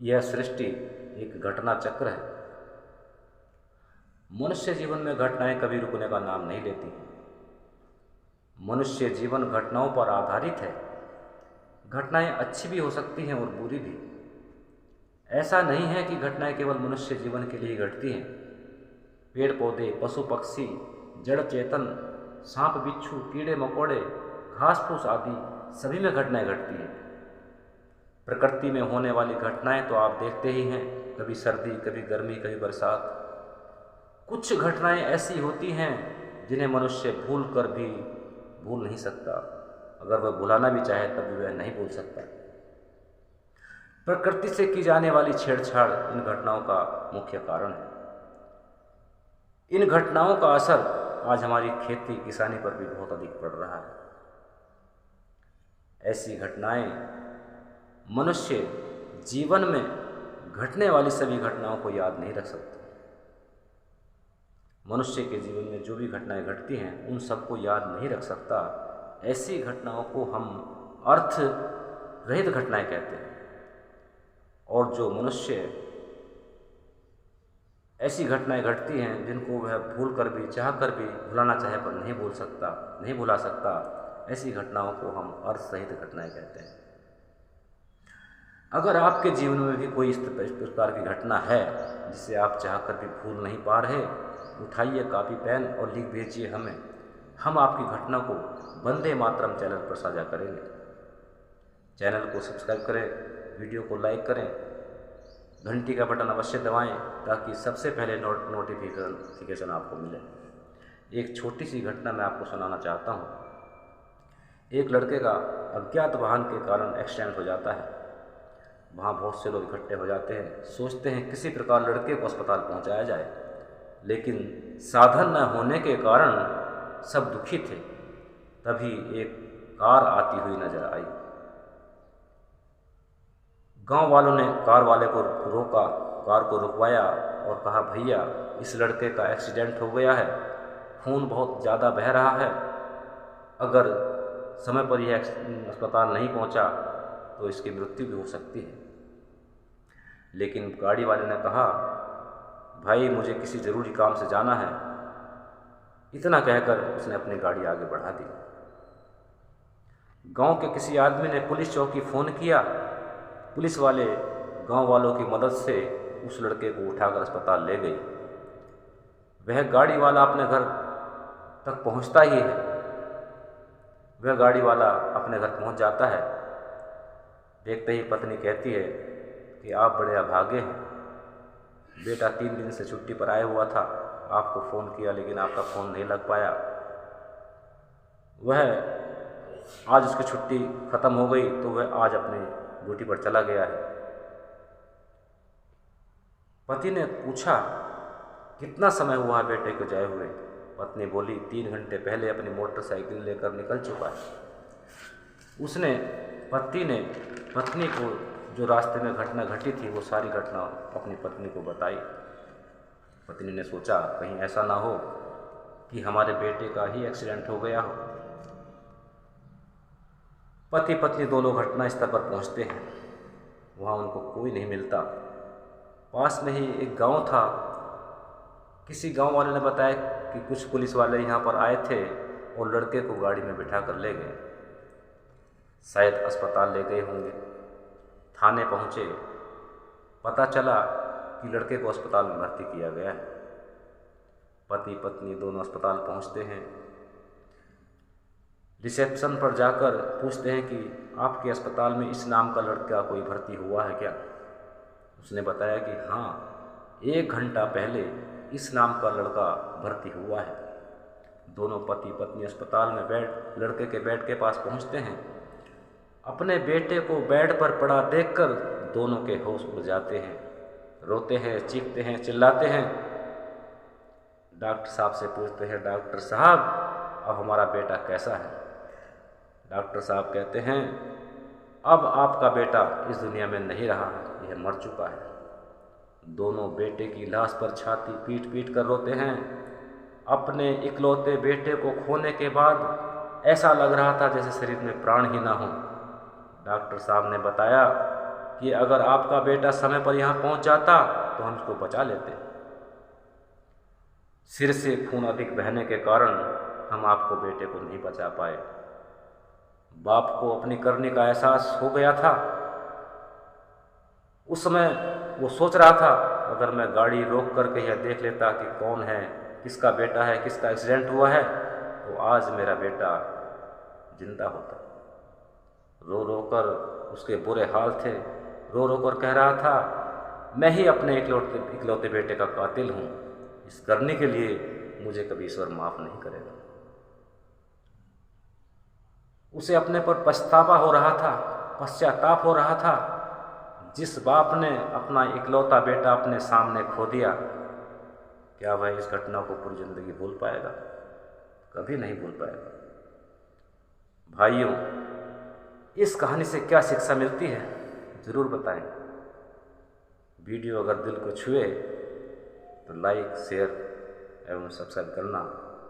यह सृष्टि एक घटना चक्र है। मनुष्य जीवन में घटनाएं कभी रुकने का नाम नहीं लेती। मनुष्य जीवन घटनाओं पर आधारित है। घटनाएं अच्छी भी हो सकती हैं और बुरी भी। ऐसा नहीं है कि घटनाएं केवल मनुष्य जीवन के लिए ही घटती हैं। पेड़ पौधे, पशु पक्षी, जड़ चेतन, सांप बिच्छू, कीड़े मकोड़े, घास फूस आदि सभी में घटनाएं घटती हैं। प्रकृति में होने वाली घटनाएं तो आप देखते ही हैं, कभी सर्दी, कभी गर्मी, कभी बरसात। कुछ घटनाएं ऐसी होती हैं जिन्हें मनुष्य भूल कर भी भूल नहीं सकता। अगर वह भुलाना भी चाहे तब भी वह नहीं भूल सकता। प्रकृति से की जाने वाली छेड़छाड़ इन घटनाओं का मुख्य कारण है। इन घटनाओं का असर आज हमारी खेती किसानी पर भी बहुत अधिक पड़ रहा है। ऐसी घटनाएं मनुष्य जीवन में घटने वाली सभी घटनाओं को याद नहीं रख सकता। मनुष्य के जीवन में जो भी घटनाएं घटती हैं उन सबको याद नहीं रख सकता। ऐसी घटनाओं को हम अर्थ रहित घटनाएं कहते हैं। और जो मनुष्य ऐसी घटनाएं घटती हैं जिनको वह भूल कर भी, चाह कर भी भुलाना चाहे पर नहीं भूल सकता, नहीं भुला सकता, ऐसी घटनाओं को हम अर्थ सहित घटनाएं कहते हैं। अगर आपके जीवन में भी कोई इस प्रकार की घटना है जिसे आप चाह कर भी भूल नहीं पा रहे, उठाइए कॉपी पेन और लिख भेजिए हमें। हम आपकी घटना को वंदे मातरम चैनल पर साझा करेंगे। चैनल को सब्सक्राइब करें, वीडियो को लाइक करें, घंटी का बटन अवश्य दबाएं ताकि सबसे पहले नोटिफिकेशन आपको मिले। एक छोटी सी घटना मैं आपको सुनाना चाहता हूँ। एक लड़के का अज्ञात वाहन के कारण एक्सीडेंट हो जाता है। वहाँ बहुत से लोग इकट्ठे हो जाते हैं, सोचते हैं किसी प्रकार लड़के को अस्पताल पहुँचाया जाए, लेकिन साधन न होने के कारण सब दुखी थे। तभी एक कार आती हुई नजर आई। गांव वालों ने कार वाले को रोका, कार को रुकवाया और कहा, भैया इस लड़के का एक्सीडेंट हो गया है, खून बहुत ज़्यादा बह रहा है, अगर समय पर यह अस्पताल नहीं पहुंचा तो इसकी मृत्यु भी हो सकती है। लेकिन गाड़ी वाले ने कहा, भाई मुझे किसी ज़रूरी काम से जाना है। इतना कहकर उसने अपनी गाड़ी आगे बढ़ा दी। गांव के किसी आदमी ने पुलिस चौकी फ़ोन किया। पुलिस वाले गांव वालों की मदद से उस लड़के को उठाकर अस्पताल ले गई। वह गाड़ी वाला अपने घर तक पहुंचता ही है। वह गाड़ी वाला अपने घर पहुंच जाता है। देखते ही पत्नी कहती है कि आप बड़े अभागे हैं, बेटा 3 दिन से छुट्टी पर आया हुआ था, आपको फ़ोन किया लेकिन आपका फ़ोन नहीं लग पाया। वह आज उसकी छुट्टी ख़त्म हो गई तो वह आज अपनी ड्यूटी पर चला गया है। पति ने पूछा, कितना समय हुआ बेटे को जाए हुए? पत्नी बोली, 3 घंटे पहले अपनी मोटरसाइकिल लेकर निकल चुका है। पति ने पत्नी को जो रास्ते में घटना घटी थी वो सारी घटना अपनी पत्नी को बताई। पत्नी ने सोचा कहीं ऐसा ना हो कि हमारे बेटे का ही एक्सीडेंट हो गया हो। पति पत्नी दोनों घटना स्थल पर पहुंचते हैं। वहाँ उनको कोई नहीं मिलता। पास में ही एक गांव था। किसी गांव वाले ने बताया कि कुछ पुलिस वाले यहाँ पर आए थे और लड़के को गाड़ी में बिठा कर ले गए। शायद अस्पताल ले गए होंगे। थाने पहुँचे, पता चला कि लड़के को अस्पताल में भर्ती किया गया है। पति पत्नी दोनों अस्पताल पहुँचते हैं। रिसेप्शन पर जाकर पूछते हैं कि आपके अस्पताल में इस नाम का लड़का कोई भर्ती हुआ है क्या? उसने बताया कि हाँ, 1 घंटा पहले इस नाम का लड़का भर्ती हुआ है। दोनों पति पत्नी अस्पताल में लड़के के बेड के पास पहुंचते हैं। अपने बेटे को बेड पर पड़ा देखकर दोनों के होश उड़ जाते हैं, रोते हैं, चीखते हैं, चिल्लाते हैं। डॉक्टर साहब से पूछते हैं, डॉक्टर साहब अब हमारा बेटा कैसा है? डॉक्टर साहब कहते हैं, अब आपका बेटा इस दुनिया में नहीं रहा, यह मर चुका है। दोनों बेटे की लाश पर छाती पीट पीट कर रोते हैं। अपने इकलौते बेटे को खोने के बाद ऐसा लग रहा था जैसे शरीर में प्राण ही ना हो। डॉक्टर साहब ने बताया कि अगर आपका बेटा समय पर यहाँ पहुँच जाता तो हम उसको बचा लेते। सिर से खून अधिक बहने के कारण हम आपको बेटे को नहीं बचा पाए। बाप को अपनी करने का एहसास हो गया था। उस समय वो सोच रहा था, अगर मैं गाड़ी रोक करके यह देख लेता कि कौन है, किसका बेटा है, किसका एक्सीडेंट हुआ है, तो आज मेरा बेटा जिंदा होता। रो रो कर उसके बुरे हाल थे, रो रो कर कह रहा था, मैं ही अपने इकलौते बेटे का कातिल हूँ। इस करने के लिए मुझे कभी ईश्वर माफ़ नहीं करेगा। उसे अपने पर पछतावा हो रहा था, पश्चाताप हो रहा था। जिस बाप ने अपना इकलौता बेटा अपने सामने खो दिया, क्या वह इस घटना को पूरी ज़िंदगी भूल पाएगा? कभी नहीं भूल पाएगा। भाइयों, इस कहानी से क्या शिक्षा मिलती है, ज़रूर बताएं। वीडियो अगर दिल को छुए तो लाइक, शेयर एवं सब्सक्राइब करना